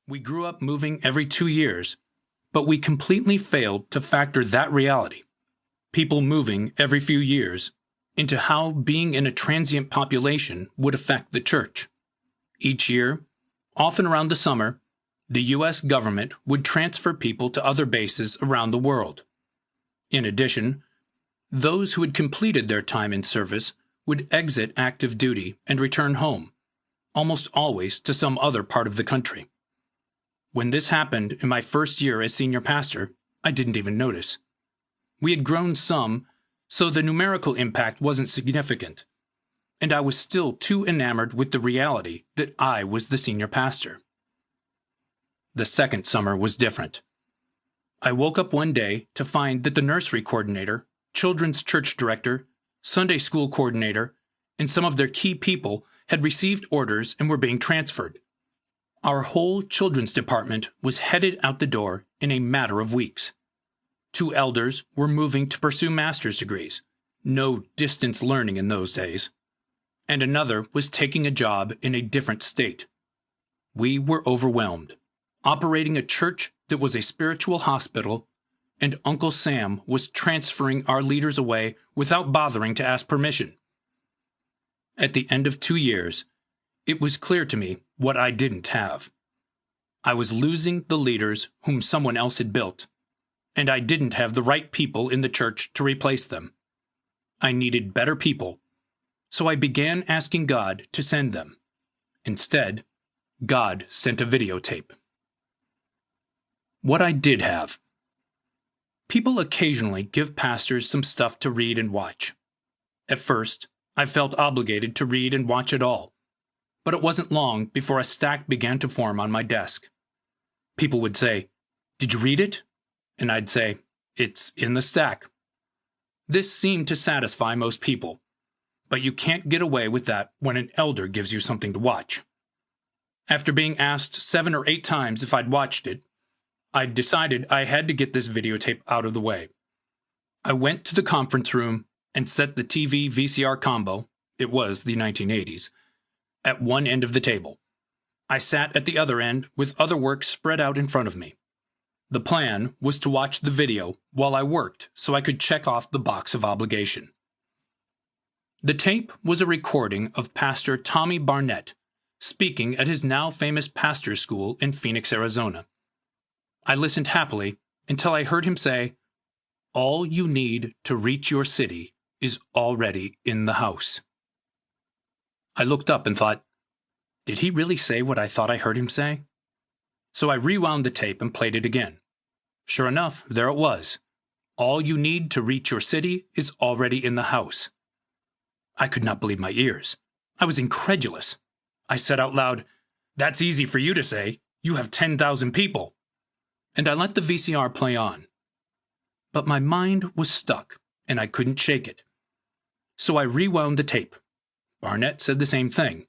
We grew up moving every 2 years, but we completely failed to factor that reality, people moving every few years, into how being in a transient population would affect the church. Each year, often around the summer, the U.S. government would transfer people to other bases around the world. In addition, those who had completed their time in service would exit active duty and return home, almost always to some other part of the country. When this happened in my first year as senior pastor, I didn't even notice. We had grown some, so the numerical impact wasn't significant, and I was still too enamored with the reality that I was the senior pastor. The second summer was different. I woke up one day to find that the nursery coordinator, children's church director, Sunday school coordinator, and some of their key people had received orders and were being transferred. Our whole children's department was headed out the door in a matter of weeks. 2 elders were moving to pursue master's degrees, no distance learning in those days, and another was taking a job in a different state. We were overwhelmed, operating a church that was a spiritual hospital, and Uncle Sam was transferring our leaders away without bothering to ask permission. At the end of 2 years, it was clear to me what I didn't have. I was losing the leaders whom someone else had built, and I didn't have the right people in the church to replace them. I needed better people, so I began asking God to send them. Instead, God sent a videotape. What I did have. People occasionally give pastors some stuff to read and watch. At first, I felt obligated to read and watch it all, but it wasn't long before a stack began to form on my desk. People would say, "Did you read it?" And I'd say, "It's in the stack." This seemed to satisfy most people, but you can't get away with that when an elder gives you something to watch. After being asked 7 or 8 times if I'd watched it, I decided I had to get this videotape out of the way. I went to the conference room and set the TV VCR combo, it was the 1980s, at one end of the table. I sat at the other end with other work spread out in front of me. The plan was to watch the video while I worked so I could check off the box of obligation. The tape was a recording of Pastor Tommy Barnett speaking at his now famous pastor's school in Phoenix, Arizona. I listened happily until I heard him say, "All you need to reach your city is already in the house." I looked up and thought, did he really say what I thought I heard him say? So I rewound the tape and played it again. Sure enough, there it was. All you need to reach your city is already in the house. I could not believe my ears. I was incredulous. I said out loud, "That's easy for you to say. You have 10,000 people." And I let the VCR play on. But my mind was stuck, and I couldn't shake it. So I rewound the tape. Barnett said the same thing.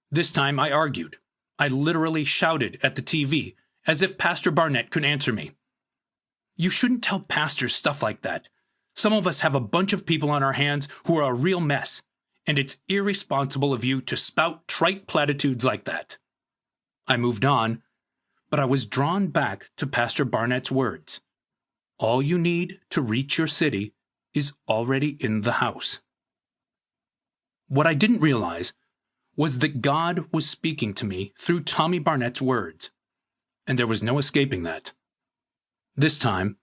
This time I argued. I literally shouted at the TV, as if Pastor Barnett could answer me. "You shouldn't tell pastors stuff like that. Some of us have a bunch of people on our hands who are a real mess, and it's irresponsible of you to spout trite platitudes like that." I moved on, but I was drawn back to Pastor Barnett's words. All you need to reach your city is already in the house. What I didn't realize was that God was speaking to me through Tommy Barnett's words, and there was no escaping that. This time,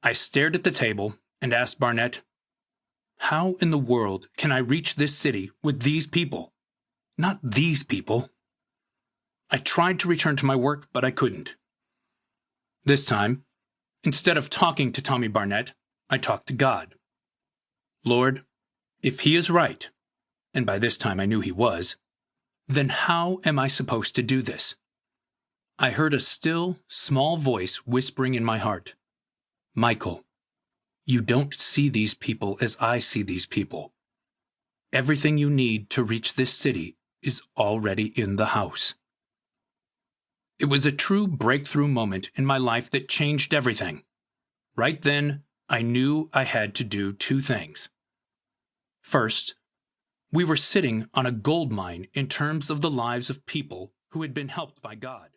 I stared at the table and asked Barnett, "How in the world can I reach this city with these people? Not these people." I tried to return to my work, but I couldn't. This time, instead of talking to Tommy Barnett, I talked to God. "Lord, if he is right," and by this time I knew he was, "then how am I supposed to do this?" I heard a still, small voice whispering in my heart, "Michael, you don't see these people as I see these people. Everything you need to reach this city is already in the house." It was a true breakthrough moment in my life that changed everything. Right then, I knew I had to do 2 things. First, we were sitting on a gold mine in terms of the lives of people who had been helped by God.